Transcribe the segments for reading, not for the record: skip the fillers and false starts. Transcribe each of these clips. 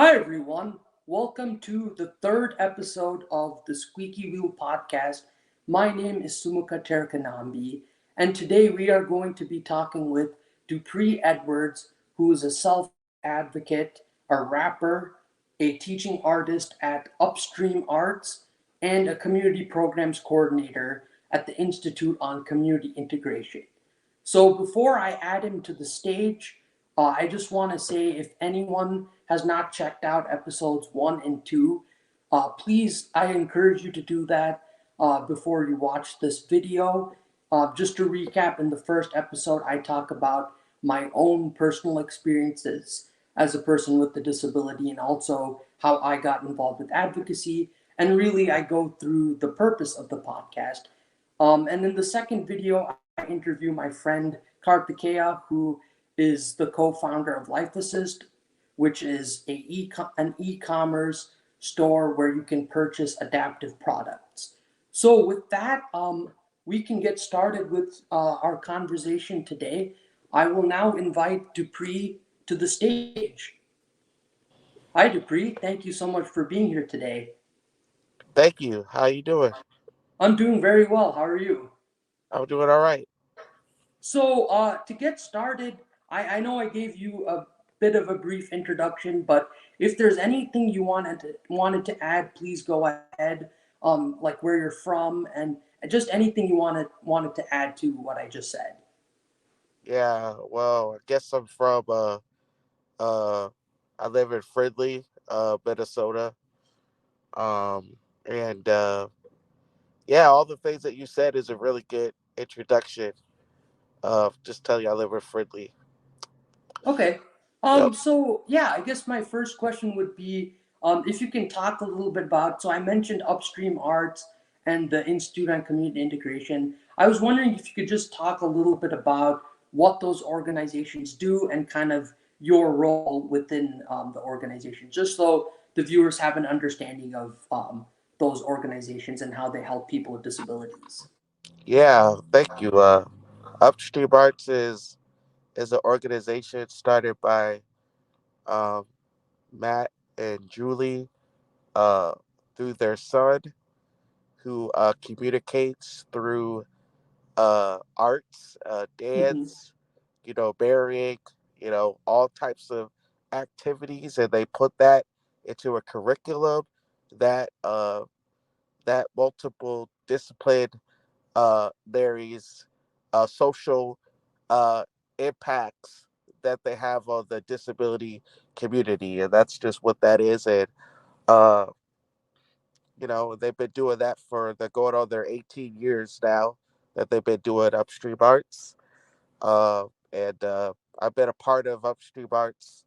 Hi, everyone. Welcome to the third episode of the Squeaky Wheel podcast. My name is Sumuka Terkanambi, and today we are going to be talking with Dupree Edwards, who is a self advocate, a rapper, a teaching artist at Upstream Arts, and a community programs coordinator at the Institute on Community Integration. So before I add him to the stage, I just want to say if anyone has not checked out episodes one and two, please, I encourage you to do that before you watch this video. Just to recap, in the first episode, I talk about my own personal experiences as a person with a disability and also how I got involved with advocacy. And really, I go through the purpose of the podcast. And in the second video, I interview my friend Karthikeya, who is the co-founder of Life Assist, which is an e-commerce store where you can purchase adaptive products. So with that, we can get started with our conversation today. I will now invite Dupree to the stage. Hi, Dupree. Thank you so much for being here today. Thank you. How you doing? I'm doing very well. How are you? I'm doing all right. So, to get started, I know I gave you a bit of a brief introduction, but if there's anything you wanted to add, please go ahead. Like where you're from and just anything you wanted to add to what I just said. Yeah. Well, I guess I'm from uh I live in Fridley, Minnesota. And yeah, all the things that you said is a really good introduction. Just tell you I live in Fridley. Okay. Yep. So yeah, I guess my first question would be, if you can talk a little bit about. So I mentioned Upstream Arts and the Institute on Community Integration. I was wondering if you could just talk a little bit about what those organizations do and kind of your role within the organization, just so the viewers have an understanding of those organizations and how they help people with disabilities. Yeah, thank you. Upstream Arts is an organization started by um Matt and Julie uh through their son who communicates through arts, Mm-hmm. dance, burying, all types of activities, and they put that into a curriculum that that multiple discipline varies social uh, impacts that they have on the disability community, and that's just what that is. And uh, they've been doing that for they're going on their 18 years now that they've been doing Upstream Arts. And I've been a part of Upstream Arts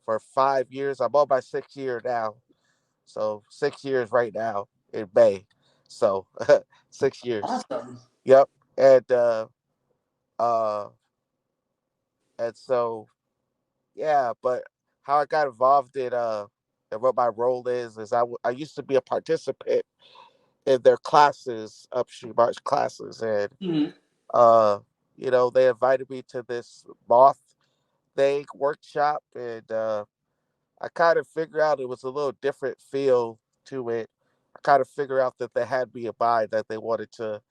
for 5 years. I'm on my sixth year now. So 6 years right now in May. So 6 years. Awesome. Yep. And uh and so yeah, but how I got involved in and what my role is I used to be a participant in their classes, Upstream Arts classes, and Mm-hmm. uh they invited me to this moth thing workshop, and I kind of figured out it was a little different feel to it. I kind of figured out that they had me in mind, that they wanted to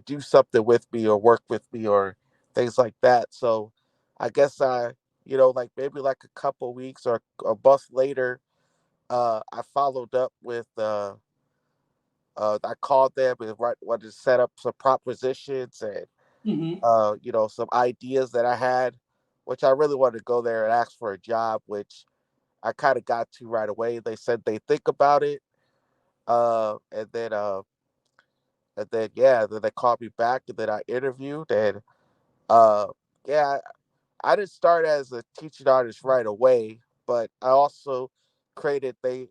do something with me or work with me or things like that. So I guess like maybe like a couple weeks or a month later, I followed up with I called them and wanted to set up some propositions and Mm-hmm. some ideas that I had, which I really wanted to go there and ask for a job, which I kind of got to right away. They said they think about it, uh, and then uh, and then yeah, then they called me back, and then I interviewed, and uh, yeah, I didn't start as a teaching artist right away, but I also created. They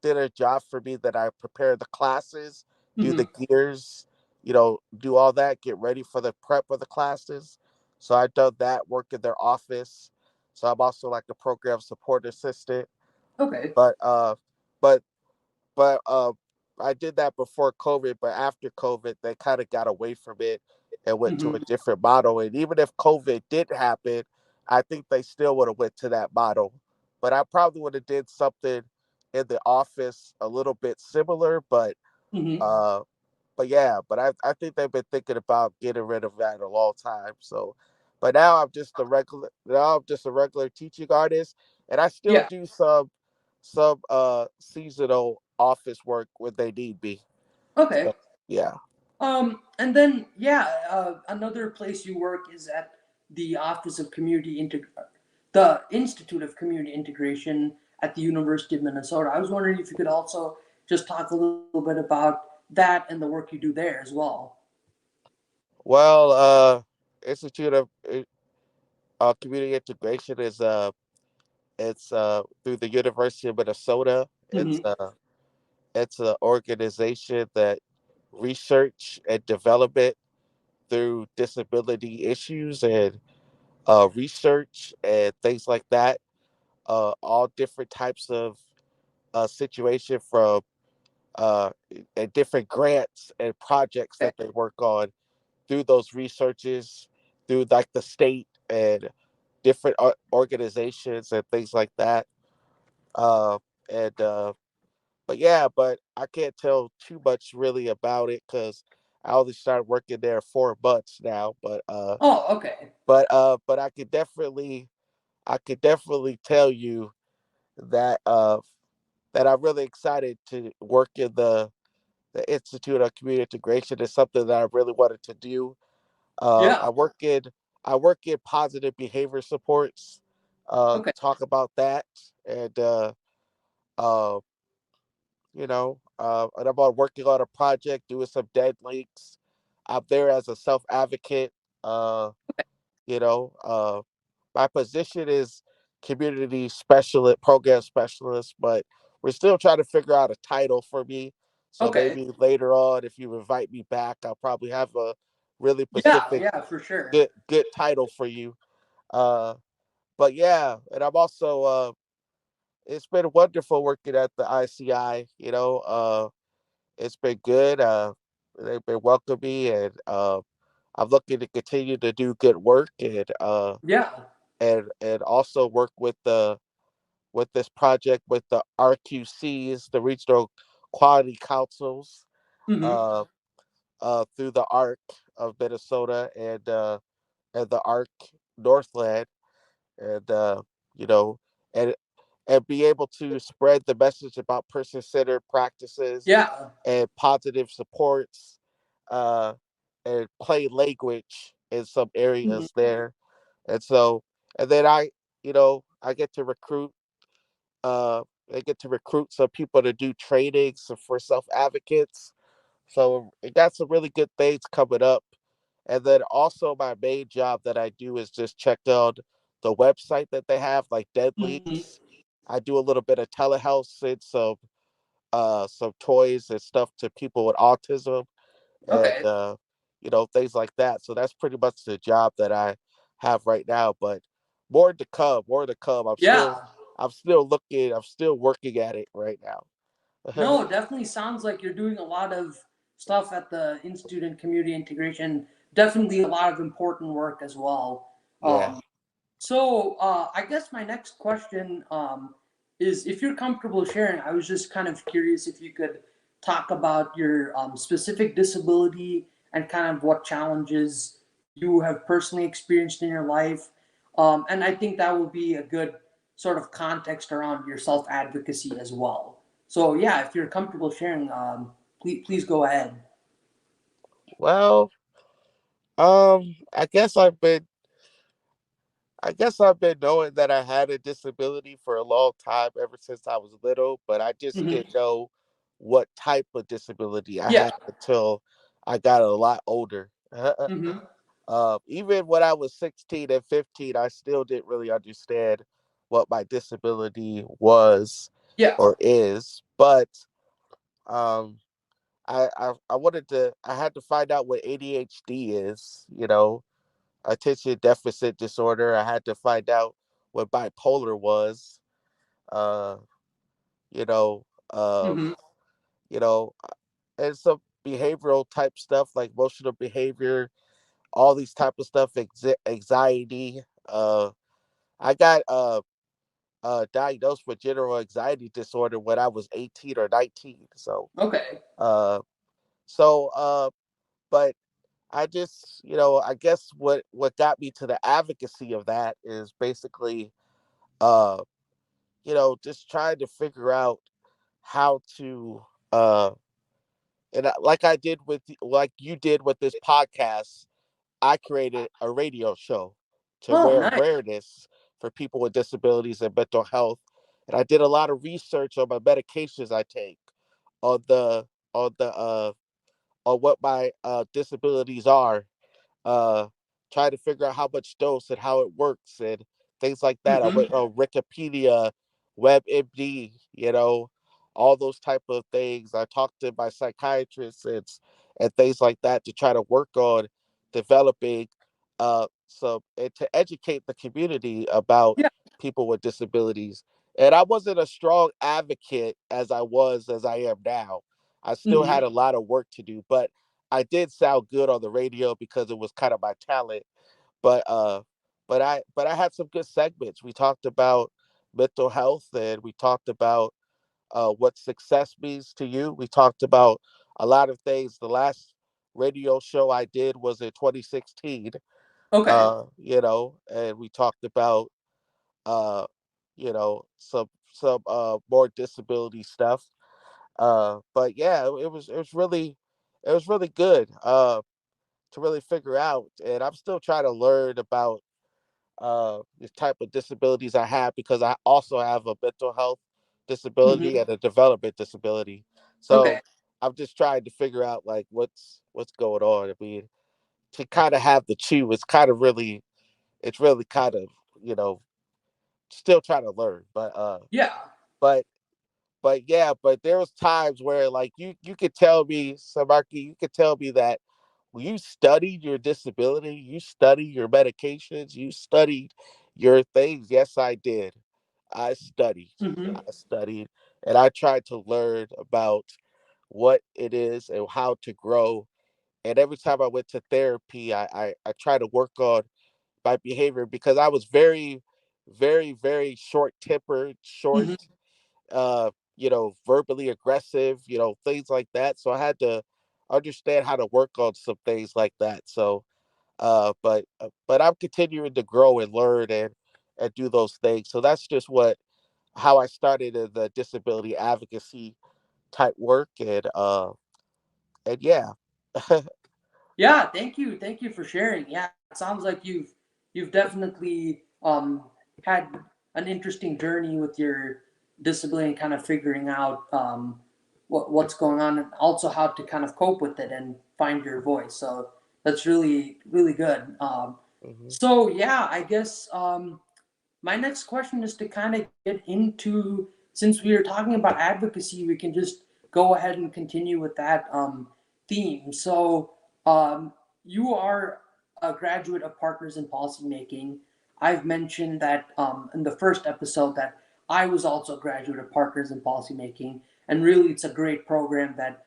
did a job for me that I prepare the classes, do the Mm-hmm. gears, do all that, get ready for the prep of the classes. So I done that, work in their office. So I'm also like a program support assistant. Okay. But but but I did that before COVID, but after COVID, they kind of got away from it and went to a Mm-hmm. different model. And even if COVID did happen, I think they still would have went to that model. but I probably would have did something in the office a little bit similar. Hmm. Uh, but yeah, but I think they've been thinking about getting rid of that a long time. So, but now I'm just a regular teaching artist, and I still Yeah. do some seasonal office work when they need me. Okay. So yeah. And then yeah, another place you work is at the Office of the Institute of Community Integration at the University of Minnesota. I was wondering if you could also just talk a little bit about that and the work you do there as well. Well, Institute of Community Integration is it's through the University of Minnesota. Hmm. It's an organization that research and development through disability issues and research and things like that. All different types of situation from uh, and different grants and projects Okay. that they work on through those researches, through like the state and different organizations and things like that. Uh, and But yeah, but I can't tell too much really about it because I only started working there 4 months now. Oh, okay. But I could definitely tell you that that I'm really excited to work in the Institute of Community Integration. Is something that I really wanted to do. Uh, Yeah. I work in I work in positive behavior supports. Okay. Talk about that and uh, and I'm working on a project, doing some dead links. I'm there as a self advocate. Uh, you know, my position is community specialist, program specialist, but we're still trying to figure out a title for me. So Okay. maybe later on, if you invite me back, I'll probably have a really Yeah. specific, Yeah. For sure. good title for you. Uh, but yeah, and I'm also it's been wonderful working at the ICI. It's been good. They've been welcoming, and I'm looking to continue to do good work Yeah. and also work with this project with the RQCs, the Regional Quality Councils, Hmm. uh, through the ARC of Minnesota and the ARC Northland, and you know, and and be able to spread the message about person-centered practices Yeah. and positive supports, uh, and play language in some Hmm. areas there. And so, and then I get to recruit. Uh, I get to recruit some people to do trainings for self advocates. So it got some really good things coming up. And then also my main job that I do is just check out the website that they have, like Dead Hmm. Leaks. I do a little bit of telehealth, send some toys and stuff to people with autism and Okay. things like that. So that's pretty much the job that I have right now. But more to come, more to come. Yeah. I'm still looking. I'm still working at it right now. No, it definitely sounds like you're doing a lot of stuff at the Institute and Community Integration. Definitely a lot of important work as well. Yeah. I guess my next question is if you're comfortable sharing, I was just kind of curious if you could talk about your specific disability and kind of what challenges you have personally experienced in your life. And I think that will be a good sort of context around your self advocacy as well. So, yeah, if you're comfortable sharing, please go ahead. Well, I guess I've been knowing that I had a disability for a long time, ever since I was little, but I just Hmm. didn't know what type of disability I Yeah. had until I got a lot older. Hmm. Even when I was 16 and 15, I still didn't really understand what my disability was Yeah. or is. But um, I had to find out what ADHD is, attention deficit disorder. I had to find out what bipolar was, uh, you know, uh, Hmm. you know, and some behavioral type stuff like emotional behavior, all these type of stuff, anxiety. I got diagnosed with general anxiety disorder when I was 18 or 19. Okay. Uh, so, but I just, I guess what got me to the advocacy of that is basically, uh, just trying to figure out how to, uh, like I did like you did with this podcast, I created a radio show to Oh, raise nice. awareness for people with disabilities and mental health. And I did a lot of research on my medications I take, on the on the on what my disabilities are, uh, trying to figure out how much dose and how it works and things like that. I Mm-hmm. went on Wikipedia, WebMD, all those type of things. I talked to my psychiatrists and things like that to try to work on developing and to educate the community about Yeah. people with disabilities. And I wasn't a strong advocate as I am now. I still Mm-hmm. had a lot of work to do, but I did sound good on the radio because it was kind of my talent. But I had some good segments. We talked about mental health, and we talked about what success means to you. We talked about a lot of things. The last radio show I did was in 2016. Okay. And we talked about uh, some more disability stuff. But yeah, it was really good. To really figure out. And I'm still trying to learn about the type of disabilities I have because I also have a mental health disability Mm-hmm. and a development disability. Okay. So I'm just trying to figure out like what's going on. I mean, to kind of have the two, it's really kind of you know still trying to learn. Yeah. But but there was times where like you could tell me, Samarki, you could tell me that when you studied your disability, you studied your medications, you studied your things. Yes, I did. I studied. Mm-hmm. I studied and I tried to learn about what it is and how to grow. And every time I went to therapy, I try to work on my behavior because I was very, very, very short tempered, short, Mm-hmm. verbally aggressive, things like that. So I had to understand how to work on some things like that. But I'm continuing to grow and learn and do those things. So that's just what how I started in the disability advocacy type work and yeah. Yeah, thank you. Thank you for sharing. Yeah, it sounds like you've definitely had an interesting journey with your disability and kind of figuring out what's going on and also how to kind of cope with it and find your voice. So that's really really good. hmm So yeah, I guess my next question is to kind of get into, since we were talking about advocacy, we can just go ahead and continue with that theme. So um, you are a graduate of Partners in Policymaking. I've mentioned that in the first episode that I was also a graduate of Partners in Policymaking, and really it's a great program that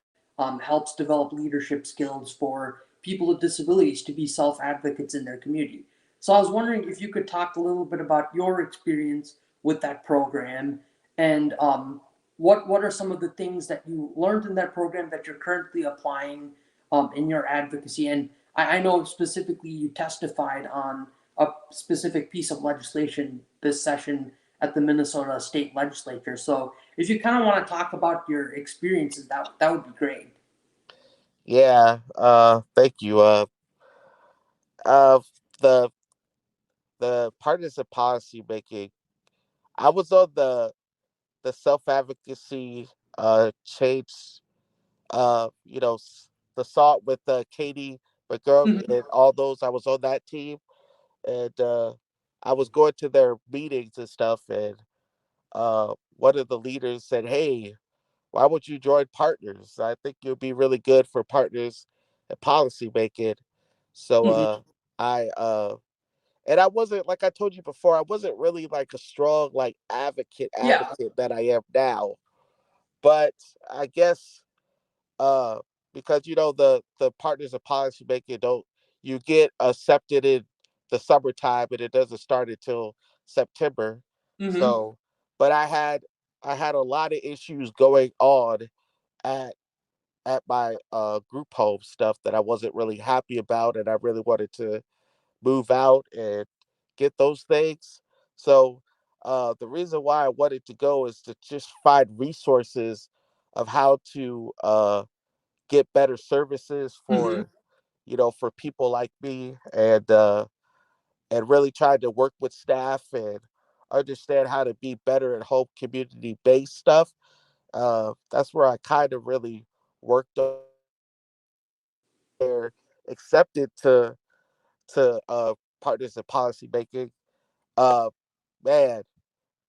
helps develop leadership skills for people with disabilities to be self advocates in their community. So I was wondering if you could talk a little bit about your experience with that program and what are some of the things that you learned in that program that you're currently applying in your advocacy. And I know specifically you testified on a specific piece of legislation this session at the Minnesota State Legislature. So if you kind of want to talk about your experiences, that would be great. Yeah. Thank you. Uh, the partners of policy making. I was on the self advocacy change. The salt with Katie McGurk Mm-hmm. and all those. I was on that team, and I was going to their meetings and stuff. And one of the leaders said, "Hey, why would you join Partners? I think you'll be really good for Partners and policy making." So Mm-hmm. I and I wasn't, like I told you before, I wasn't really like a strong like Yeah. advocate that I am now. But I guess uh because the partners of policy making don't you get accepted in the summertime and it doesn't start until September. Mm-hmm. So but I had a lot of issues going on at my group home stuff that I wasn't really happy about, and I really wanted to move out and get those things. So the reason why I wanted to go is to just find resources of how to get better services Mm-hmm. for for people like me, and really tried to work with staff and understand how to be better at home community based stuff. That's where I kind of really worked on. They're accepted to partners in policy making. Uh, Man,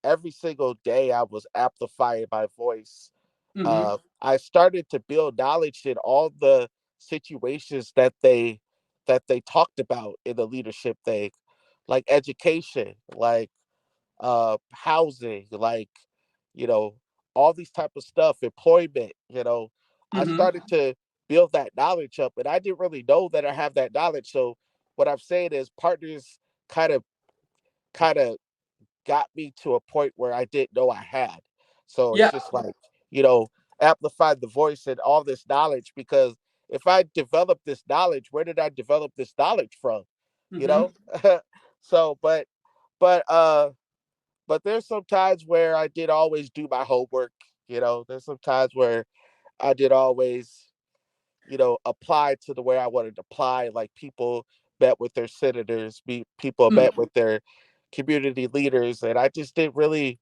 every single day I was amplifying my voice. Mm-hmm. I started to build knowledge in all the situations that they talked about in the leadership thing, like education, like housing, like you know all these type of stuff, employment. I Mm-hmm. started to build that knowledge up, and I didn't really know that I have that knowledge. So what I'm saying is partners kind of got me to a point where I didn't know I had. So it's Yeah. just like, you know, amplified the voice and all this knowledge, because if I develop this knowledge, where did I develop this knowledge from? You Mm-hmm. know? So but there's some times where I did always do my homework. There's some times where I did always, apply to the way I wanted to apply. Like people met with their senators, people Mm-hmm. met with their community leaders, and I just didn't really,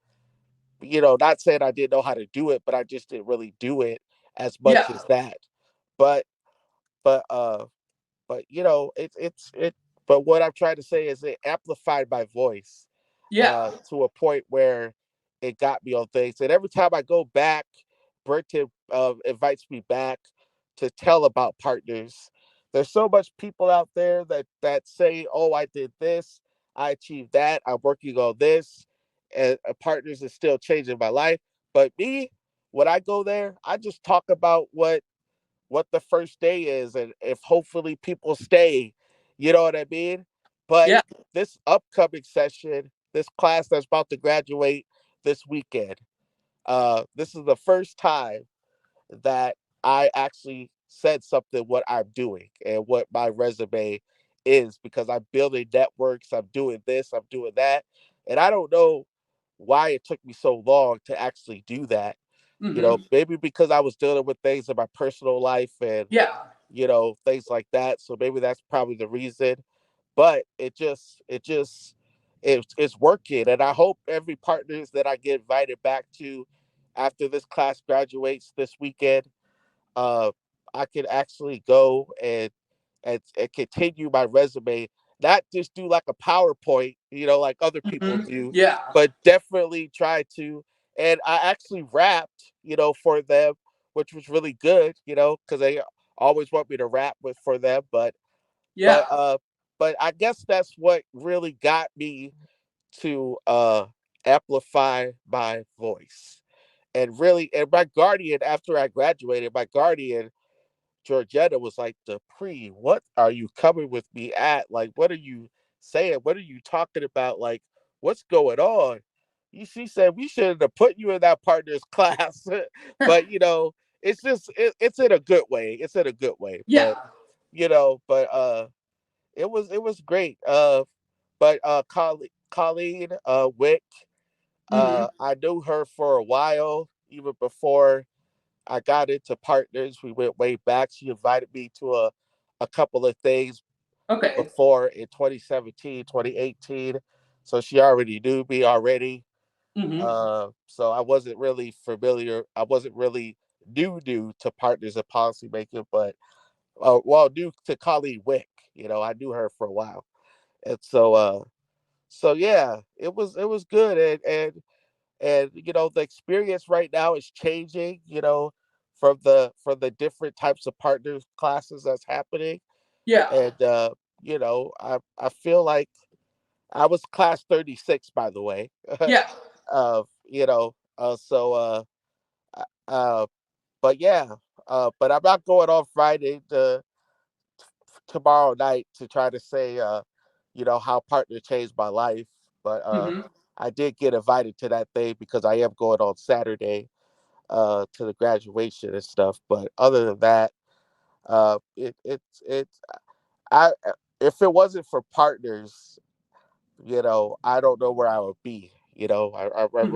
not saying I didn't know how to do it, but I just didn't really do it as much Yeah. as that. But but uh it but what I'm trying to say is it amplified my voice Yeah. to a point where it got me on things. And every time I go back, Brenton invites me back to tell about partners. There's so much people out there that say, "Oh, I did this, I achieved that, I'm working on this," and partners is still changing my life. But me, when I go there, I just talk about what the first day is, and if hopefully people stay. You know what I mean? But Yeah. this upcoming session, this class that's about to graduate this weekend, this is the first time that I actually said something what I'm doing and what my resume is, because I'm building networks, I'm doing this, I'm doing that. And I don't know why it took me so long to actually do that. Mm-hmm. Maybe because I was dealing with things in my personal life and Yeah. things like that. So maybe that's probably the reason. But it's working, and I hope every partners that I get invited back to after this class graduates this weekend, uh, I can actually go and continue my resume, not just do like a PowerPoint, like other people Mm-hmm. do, Yeah. but definitely try to. And I actually rapped, for them, which was really good, because they always want me to rap with for them. But Yeah. but I guess that's what really got me to amplify my voice. And really, and my guardian, after I graduated, my guardian Georgetta was like, "Dupree, what are you coming with me at? Like, what are you saying? What are you talking about? Like, what's going on?" She said, "We shouldn't have put you in that partner's class." But it's in a good way. It's in a good way. But Yeah. it was great. But Colleen Wick, Mm-hmm. I knew her for a while, even before I got into partners. We went way back. She invited me to a couple of things Okay. before in 2017, 2018. So she already knew me already. Mm-hmm. So I wasn't really familiar. I wasn't really new to partners and policymaking, but well, new to Colleen Wick. I knew her for a while. And so yeah, it was good. And the experience right now is changing, from the different types of partner classes that's happening. Yeah. And I feel like I was class 36, by the way. Yeah. Uh, but yeah, but I'm not going on Friday tomorrow night to try to say how partner changed my life. But Mm-hmm. I did get invited to that thing because I am going on Saturday to the graduation and stuff. But other than that, it's I if it wasn't for partners, I don't know where I would be. Hmm.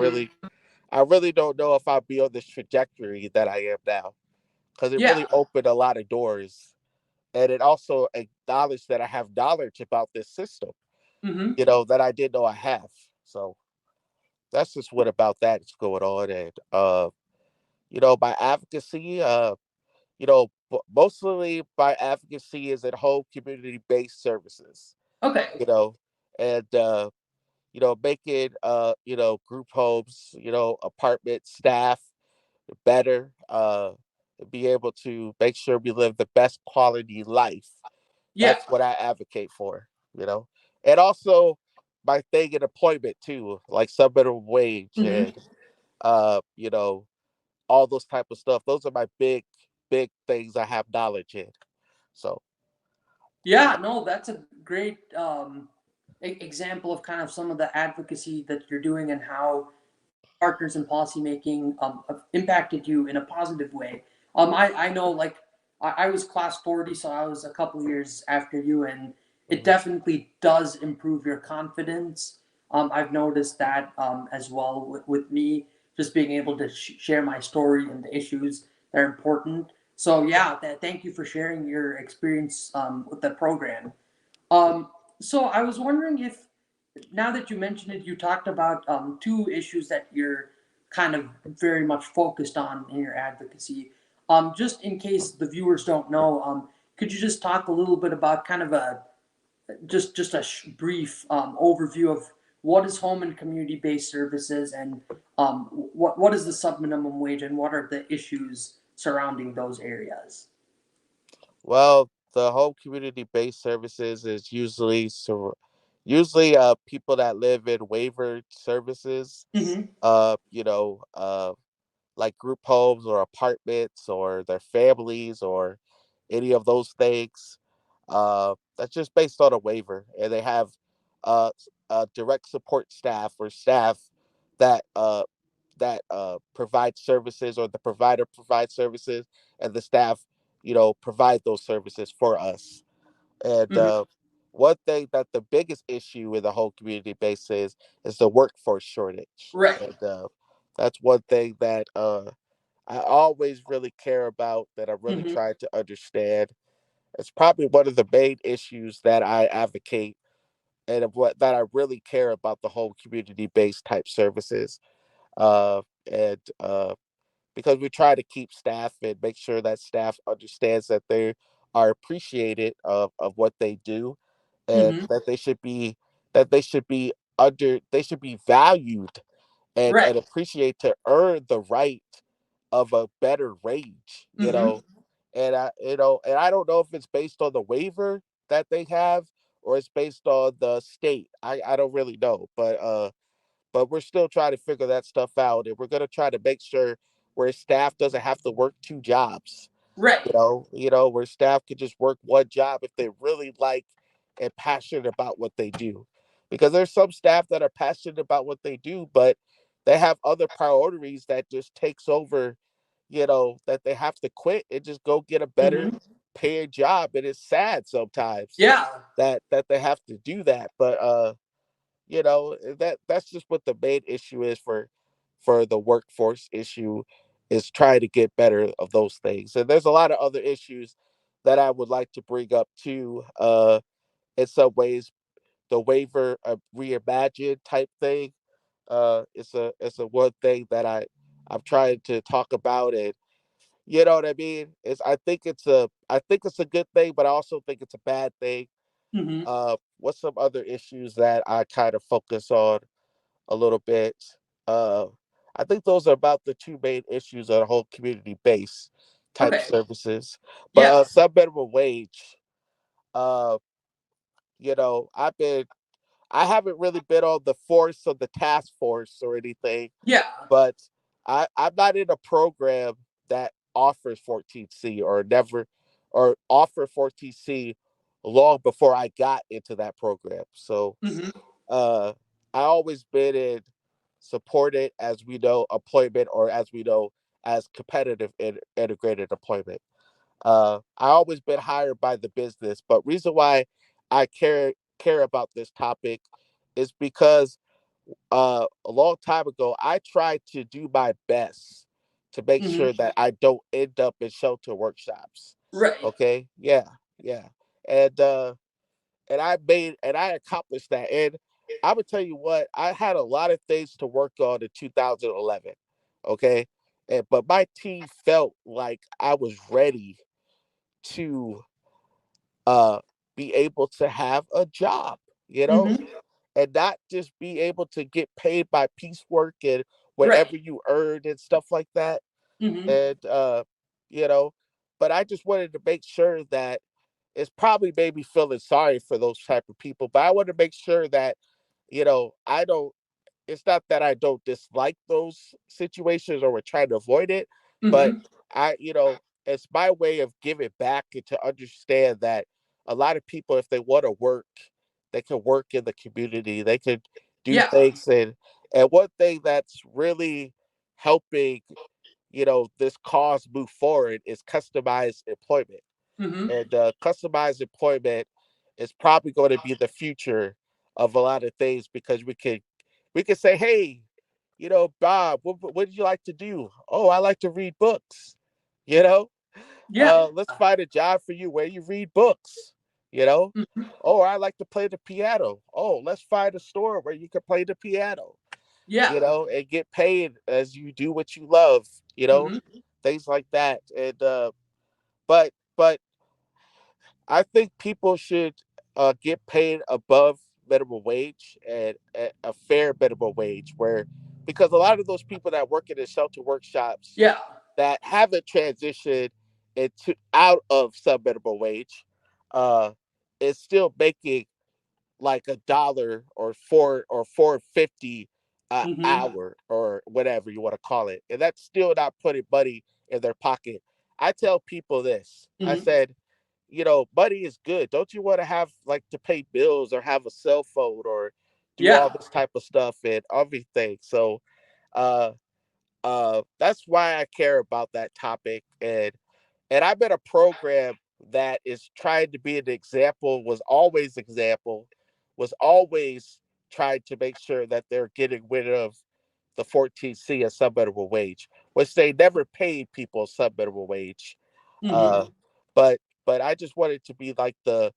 I really don't know if I'll be on this trajectory that I am now because it Yeah. really opened a lot of doors, and it also acknowledged that I have knowledge about this system, Hmm. that I didn't know I have. So that's just what about that is going on, and my advocacy, mostly my advocacy is at home community based services, Okay. you know, and making group homes, apartment staff better, be able to make sure we live the best quality life. Yeah. That's what I advocate for, you know. And also my thing in employment too, like some minimum wage Hmm. and you know, all those type of stuff. Those are my big things I have knowledge in. So Yeah, no, that's a great example of kind of some of the advocacy that you're doing and how partners in policymaking have impacted you in a positive way. I know, like, I was class 40, so I was a couple years after you, and it mhm. definitely does improve your confidence. I've noticed that as well with me, just being able to share my story and the issues that are important. So, yeah, thank you for sharing your experience with the program. Um, so, I was wondering if now that you mentioned it, you talked about two issues that you're kind of very much focused on in your advocacy. Just in case the viewers don't know, could you just talk a little bit about kind of a just a brief overview of what is home and community based services and what is the sub minimum wage and what are the issues surrounding those areas? Well, the home community based services is usually people that live in waiver services, Mm-hmm. like group homes or apartments or their families or any of those things. That's just based on a waiver, and they have direct support staff or staff that provide services, or the provider provides services, and the staff, provide those services for us. And Mm-hmm. one thing that the biggest issue in the whole community base is the workforce shortage, Right. and that's one thing that I always really care about, that I really Mm-hmm. try to understand. It's probably one of the main issues that I advocate, and of what that I really care about the whole community based type services. And Because we try to keep staff and make sure that staff understands that they are appreciated of what they do, and Mm-hmm. that they should be valued Right. and appreciate to earn the right of a better wage, Mm-hmm. and I don't know if it's based on the waiver that they have, or it's based on the state. I don't really know, but we're still trying to figure that stuff out, and we're going to try to make sure where staff doesn't have to work two jobs, Right. where staff could just work one job if they really like and passionate about what they do. Because there's some staff that are passionate about what they do, but they have other priorities that just takes over, that they have to quit and just go get a better Mm-hmm. paid job. And it's sad sometimes Yeah. that they have to do that. But that's just what the main issue is for the workforce issue, is trying to get better of those things. And there's a lot of other issues that I would like to bring up too. In some ways, the waiver of reimagined type thing. It's a one thing that I'm trying to talk about, and you know what I mean. I think it's a good thing, but I also think it's a bad thing. Mm-hmm. What's some other issues that I kind of focus on a little bit? Uh, I think those are about the two main issues of the whole community based type Okay. services. But Yeah. sub minimum wage, uh, you know, I haven't really been on the force of the task force or anything, Yeah. but I'm not in a program that offers 14C, or never, or offer 14C long before I got into that program. So Mm-hmm. uh I always been in supported, as we know, employment, or as we know, as competitive integrated employment. I always been hired by the business, but reason why I care about this topic is because a long time ago I tried to do my best to make Mm-hmm. sure that I don't end up in shelter workshops. Right. Okay, yeah, yeah, and I accomplished that. And I would tell you what, I had a lot of things to work on in 2011. Okay, but my team felt like I was ready to uh be able to have a job, you know, Mm-hmm. and not just be able to get paid by piecework and Right. whatever you earned and stuff like that. Mm-hmm. And you know, but I just wanted to make sure that it's probably made me feeling sorry for those type of people, but I want to make sure that, I don't, it's not that I don't dislike those situations or we're trying to avoid it, but Mm-hmm. it's my way of giving back and to understand that a lot of people, if they want to work, they can work in the community. They could do Yeah. things, and one thing that's really helping, this cause move forward is customized employment. Mm-hmm. And customized employment is probably going to be the future of a lot of things because we can say, hey, Bob, what would you like to do? Oh, I like to read books. You know, Yeah. let's find a job for you where you read books. You know, Mm-hmm. oh, I like to play the piano. Oh, let's find a store where you can play the piano. Yeah. And get paid as you do what you love. Mm-hmm. Things like that. And but I think people should get paid above minimum wage and a fair minimum wage, where because a lot of those people that work in the shelter workshops Yeah. that haven't transitioned into out of sub minimum wage, uh, is still making like $1 or 4.50 an Mm-hmm. hour or whatever you want to call it, and that's still not putting money in their pocket. I tell people this. I Mm-hmm. said, money is good. Don't you want to have like to pay bills or have a cell phone or do all Yeah. this type of stuff and everything? So, uh, that's why I care about that topic. And I'm in a program that is trying to be an example, was always trying to make sure that they're getting rid of the 14C as sub minimum wage, which they never paid people sub minimum wage. Mm-hmm. Uh, but but I just wanted to be like the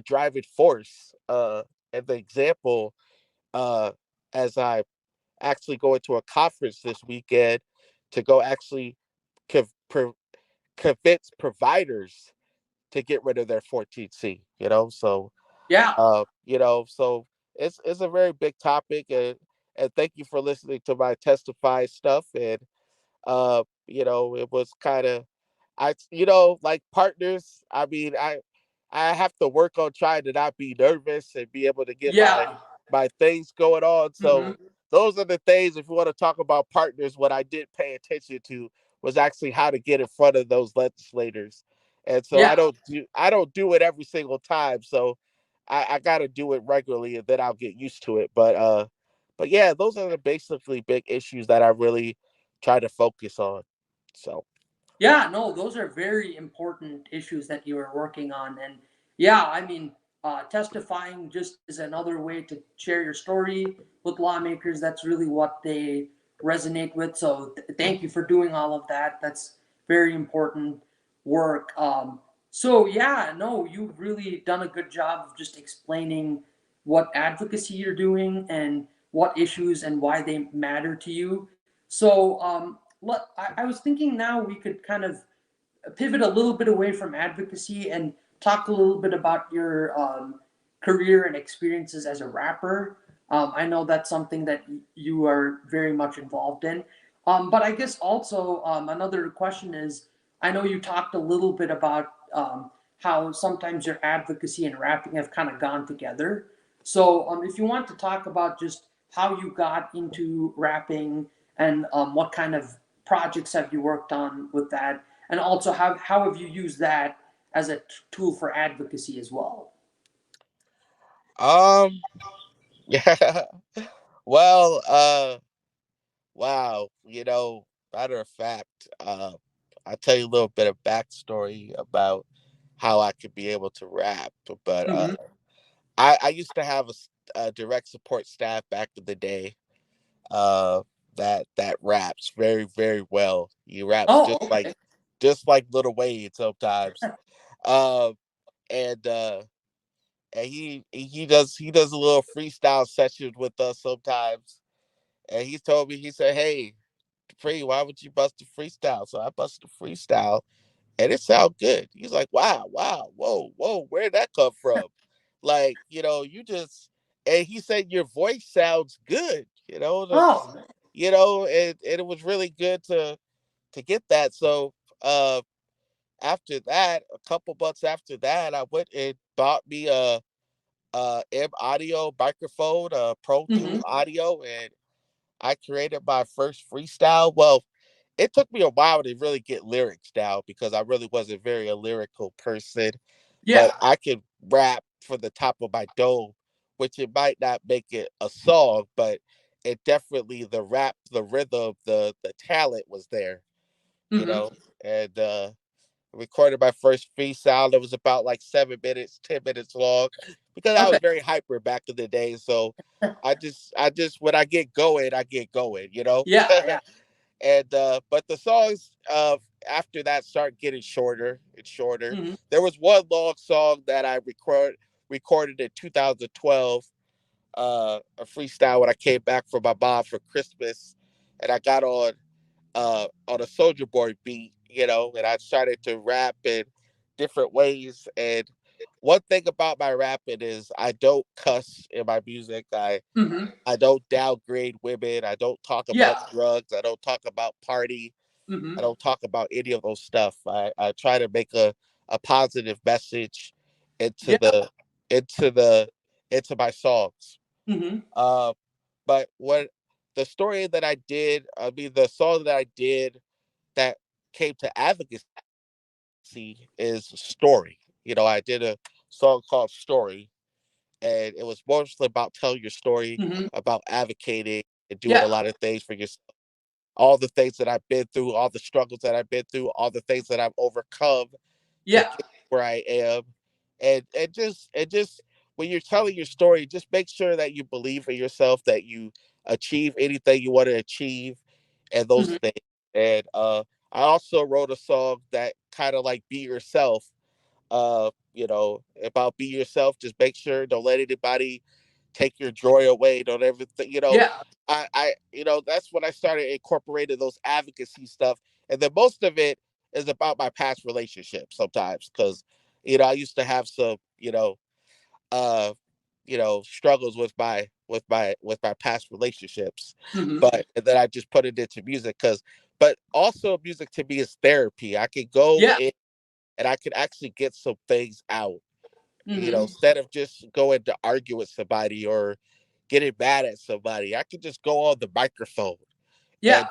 driving force and the example uh, as I actually go into a conference this weekend to go actually conv- pro- convince providers to get rid of their 14C. So Yeah. so it's a very big topic, and thank you for listening to my testify stuff. And it was kind of, like partners. I mean, I have to work on trying to not be nervous and be able to get my Yeah. my things going on. Mm-hmm. So those are the things. If you want to talk about partners, what I did pay attention to was actually how to get in front of those legislators. And so Yeah. I don't do it every single time. So I got to do it regularly, and then I'll get used to it. But yeah, those are the basically big issues that I really try to focus on. So Yeah, no, those are very important issues that you are working on. And yeah, I mean, testifying just is another way to share your story with lawmakers. That's really what they resonate with. So thank you for doing all of that. That's very important work. So yeah, no, you've really done a good job of just explaining what advocacy you're doing and what issues and why they matter to you. So I was thinking now we could kind of pivot a little bit away from advocacy and talk a little bit about your career and experiences as a rapper. I know that's something that you are very much involved in. But I guess also another question is I know you talked a little bit about how sometimes your advocacy and rapping have kind of gone together. So if you want to talk about just how you got into rapping and what kind of projects have you worked on with that, and also how have you used that as a tool for advocacy as well? um yeah. Well, wow. Matter of fact, I'll tell you a little bit of backstory about how I could be able to rap. But Mm-hmm. I used to have a direct support staff back in the day. Uh, that raps very very well. He raps Oh, okay. just like Little Wayne sometimes. Um, and he does a little freestyle session with us sometimes. And he told me, he said, "Hey, Dupree, why would you bust a freestyle?" So I busted a freestyle, and it sounded good. He's like, "Wow, wow, whoa, whoa, where'd that come from?" Like, you just, and he said your voice sounds good. Oh. And it was really good to get that. So uh, after that, a couple months after that, I went and bought me a M audio microphone, a Pro Mm-hmm. Tool audio, and I created my first freestyle. Well, it took me a while to really get lyrics down because I really wasn't very a lyrical person, but Yeah. I could rap for the top of my dome, which it might not make it a song, but it definitely the rap, the rhythm, the talent was there, you Mm-hmm. know. And recorded my first freestyle that was about like 7 minutes, 10 minutes long, because I was Okay. very hyper back in the day. So I just when I get going. Yeah. Yeah. And but the songs after that start getting shorter and shorter. Mm-hmm. There was one long song that I recorded in 2012, a freestyle when I came back from my mom for Christmas, and I got on a Soldier Boy beat, and I started to rap in different ways. And one thing about my rapping is I don't cuss in my music. Mm-hmm. I don't downgrade women. I don't talk about Yeah. drugs. I don't talk about party. Mm-hmm. I don't talk about any of those stuff. I try to make a positive message into Yeah. the into the into my songs. Mm-hmm. Uh, but what the story that I did, I mean, the song that I did that came to advocacy is Story. I did a song called Story, and it was mostly about telling your story, Mm-hmm. about advocating and doing a Yeah. lot of things for yourself. All the things that I've been through, all the struggles that I've been through, all the things that I've overcome to Yeah. get where I am. And just when you're telling your story, just make sure that you believe in yourself, that you achieve anything you want to achieve and Mm-hmm. those things. And I also wrote a song that kind of like be yourself, about be yourself. Just make sure don't let anybody take your joy away. Don't ever Yeah. that's when I started incorporating those advocacy stuff. And then most of it is about my past relationships sometimes, because I used to have some, uh, struggles with my past relationships. Mm-hmm. But and then I just put it into music, but also music to me is therapy. I could go Yeah. in and I could actually get some things out, Mm-hmm. instead of just going to argue with somebody or getting mad at somebody. I could just go on the microphone and Yeah.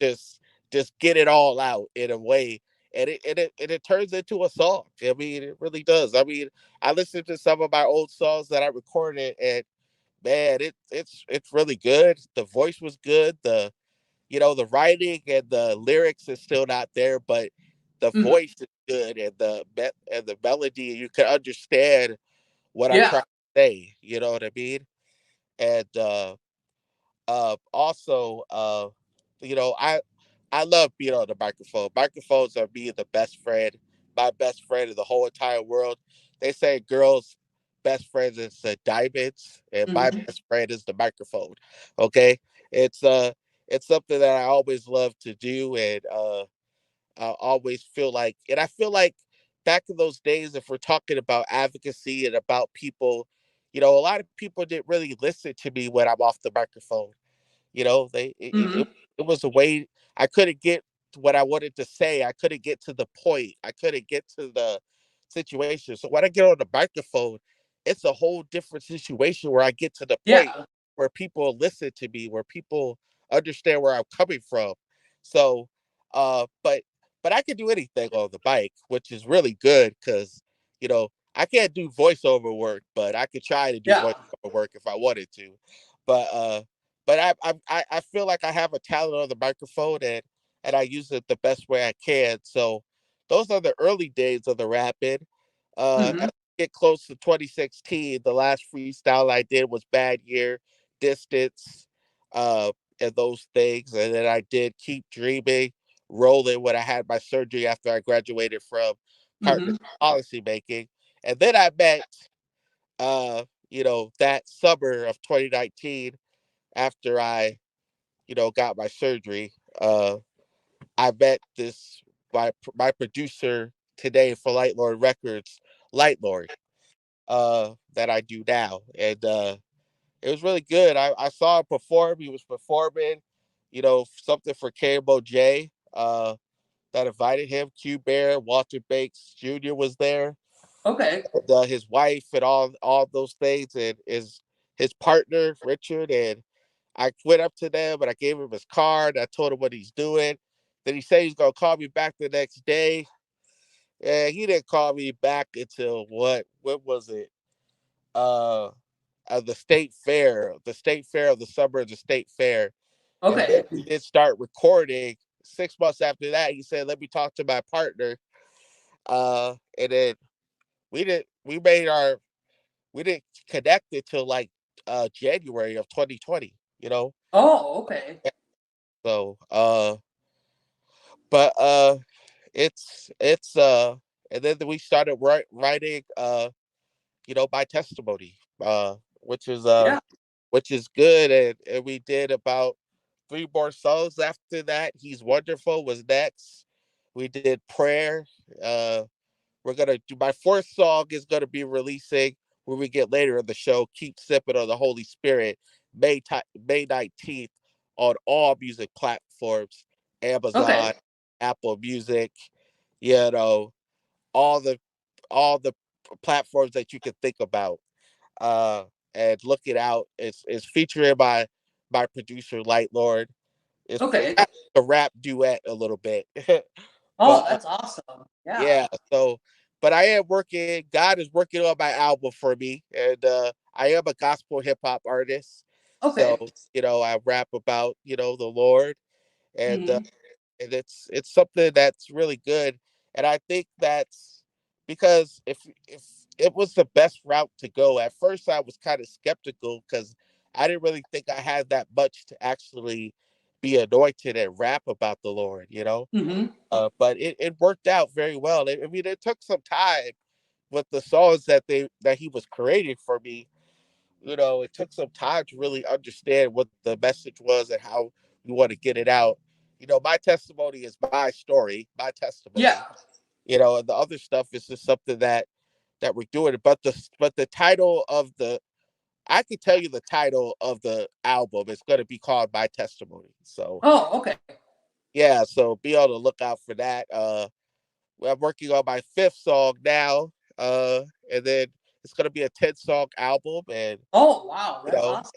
just just get it all out in a way, and it turns into a song. I mean, it really does. I mean, I listened to some of my old songs that I recorded, and man, it's really good. The voice was good. The writing and the lyrics is still not there, but the Mm-hmm. voice is good, and the melody, you can understand what I'm Yeah. trying to say. You know what I mean? And also, I love being on the microphone. Microphones are being the best friend, my best friend in the whole entire world. They say girls' best friends is the diamonds, and my Mm-hmm. best friend is the microphone. Okay, it's it's something that I always love to do, and I always feel like, and I feel like back in those days, if we're talking about advocacy and about people, a lot of people didn't really listen to me when I'm off the microphone. They Mm-hmm. it was a way I couldn't get to what I wanted to say. I couldn't get to the point. I couldn't get to the situation. So when I get on the microphone, it's a whole different situation where I get to the point Yeah. where people listen to me, where people understand where I'm coming from. So, but I can do anything on the mic, which is really good because I can't do voiceover work, but I could try to do Yeah. voiceover work if I wanted to. But but I feel like I have a talent on the microphone, and I use it the best way I can. So those are the early days of the rapping. As Mm-hmm. I get close to 2016, the last freestyle I did was Bad Year, Distance, uh, and those things. And then I did Keep Dreaming, Rolling when I had my surgery after I graduated from Mm-hmm. partner policy making. And then I met, that summer of 2019 after I, got my surgery. Uh, I met this my producer today for Light Lord Records, Light Lord, that I do now, and it was really good. I saw him perform. He was performing, something for KMOJ. That invited him. Q Bear, Walter Banks Jr. was there, Okay. and, his wife, and all those things, and his partner Richard. And I went up to them and I gave him his card. I told him what he's doing. Then he said he's gonna call me back the next day. And he didn't call me back until what was it? Uh the state fair of the summer of the state fair. And then Okay. we did start recording. 6 months after that, he said, "Let me talk to my partner." And then we made our we didn't connect it till like January of 2020, you know. Oh, okay. So but it's and then we started writing my testimony, which is Yeah. good, and we did about three more songs after that. He's Wonderful was next. We did Prayer. uh we're gonna do my fourth song is gonna be releasing when we get later in the show, Keep Sipping on the Holy Spirit, May 19th on all music platforms, Okay. Amazon, Apple Music, you know, all the all the platforms that you can think about. Uh, and look it out. It's featuring my producer Light Lord. It's Okay. a rap duet a little bit, Oh, but that's awesome. Yeah. yeah. So, but I am working. God is working on my album for me, and I am a gospel hip hop artist. So Okay. I rap about the Lord, and Mm-hmm. and it's something that's really good. And I think that's because if it was the best route to go. At first I was kind of skeptical because I didn't really think I had that much to actually be anointed and rap about the Lord. Mm-hmm. But it worked out very well. I mean, it took some time with the songs that he was creating for me. It took some time to really understand what the message was and how we want to get it out. My testimony is my story, my testimony. Yeah. And the other stuff is just something that we're doing. But the title of the I can tell you the title of the album is going to be called My Testimony. So Oh, okay. yeah, so be on the lookout for that. I'm working on my fifth song now, uh, and then it's going to be a 10-song album, and Oh, wow. you That's know awesome.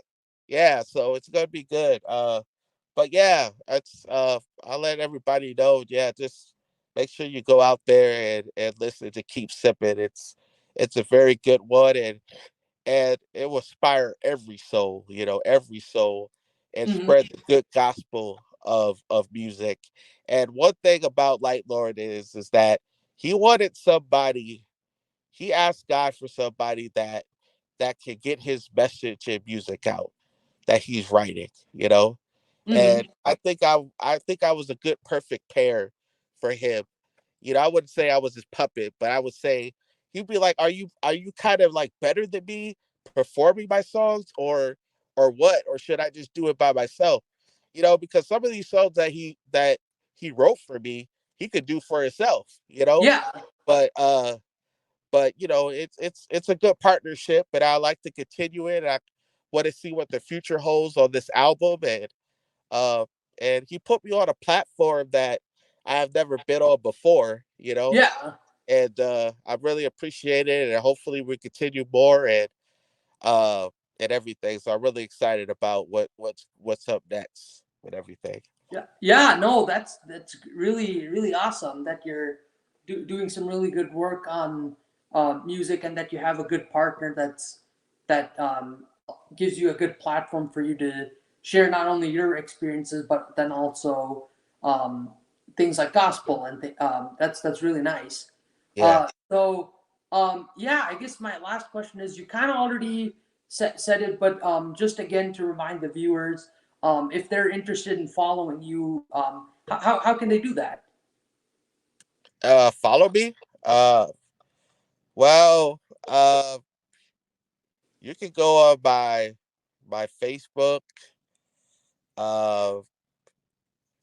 yeah, so it's gonna be good. But yeah, it's I'll let everybody know. Yeah, just make sure you go out there and listen to Keep Sipping. It's a very good one, and it will inspire every soul, and Mm-hmm. spread the good gospel of music. And one thing about Light Lord is that he wanted somebody. He asked God for somebody that can get his message and music out that he's writing. Mm-hmm. And I think I was a good perfect pair for him. I wouldn't say I was his puppet, but I would say he'd be like, "Are you kind of like better than me performing my songs, or what? Or should I just do it by myself?" Because some of these songs that he wrote for me, he could do for himself. Yeah. But it's a good partnership, and I like to continue it. I want to see what the future holds on this album, uh, and he put me on a platform that I have never been on before. Yeah. And I really appreciate it, and hopefully we continue more uh, and everything. So I'm really excited about what's up next with everything. Yeah. Yeah. No, that's really really awesome that you're doing some really good work on music, and that you have a good partner that gives you a good platform for you to share not only your experiences but then also um, things like gospel and that's really nice. Yeah. Yeah, I guess my last question is, you kind of already said it, but just again to remind the viewers, if they're interested in following you, how can they do that? Follow me. Uh, well, you can go on my Facebook. Uh,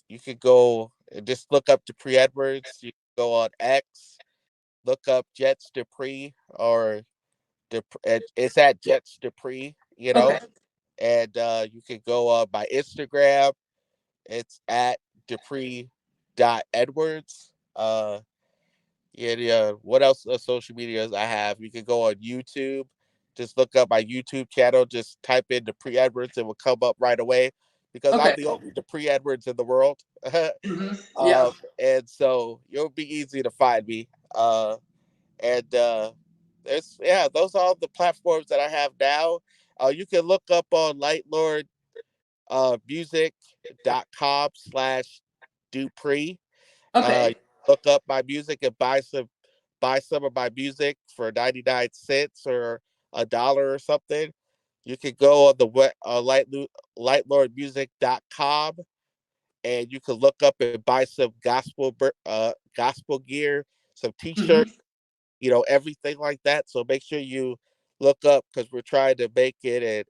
you could go and just look up Dupree Edwards. You can go on X, look up Jets Dupree, or it's at Jets Dupree, Okay. and you can go on my Instagram. It's at Dupree Edwards. Yeah, yeah. What else social medias I have? You can go on YouTube. Just look up my YouTube channel. Just type in Dupree Edwards. It will come up right away because I'm Okay. the only Dupree Edwards in the world. Yeah. And so it'll be easy to find me. And there's yeah, those are all the platforms that I have now. You can look up on Lightlord music.com/ Dupree. Okay. Look up my music and buy some of my music for 99 cents or $1 or something. You can go on the lightlordmusic.com and you can look up and buy some gospel gear, some Hmm. t-shirts, everything like that. So make sure you look up because we're trying to make it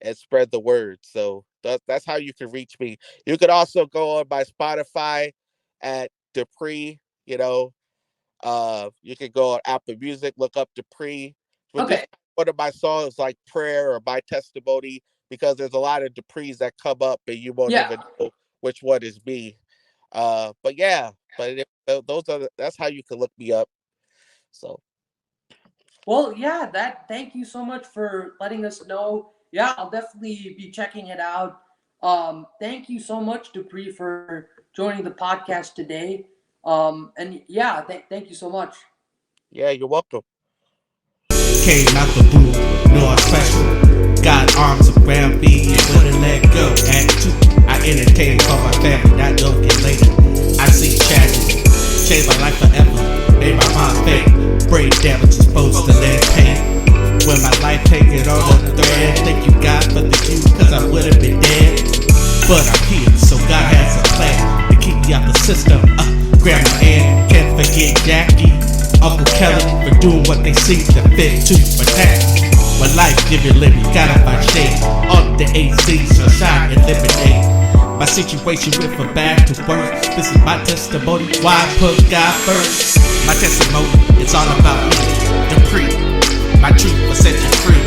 and spread the word. So that's how you can reach me. You could also go on my Spotify at Dupree. You can go on Apple Music, look up Dupree, but Okay. just one of my songs like Prayer or My Testimony, because there's a lot of Duprees that come up and you won't Yeah. even know which one is me. But yeah, that's how you can look me up. So Well, yeah, that thank you so much for letting us know. Yeah, I'll definitely be checking it out. Thank you so much, Dupree, for joining the podcast today. And yeah, thank you so much. yeah, you're welcome. Came out the blue, no I'm special. Got arms around me and wouldn't let go. At 2, I entertain for my family, not looking later. I see tragedy, changed my life forever. Made my mom fake, brain damage exposed to lead pain. When my life taken on the thread, thank you God for the you, cause I would've been dead. But I'm here, so God has a plan to keep me out the system. Grandma Ann, can't forget Jackie. Uncle Kelly for doing what they see to fit to protect. When life give you living, gotta find shade. All the AC, sunshine, and lemonade. My situation went from bad to worse. This is my testimony, why I put God first. My testimony, it's all about me. Dupree, my truth will set you free.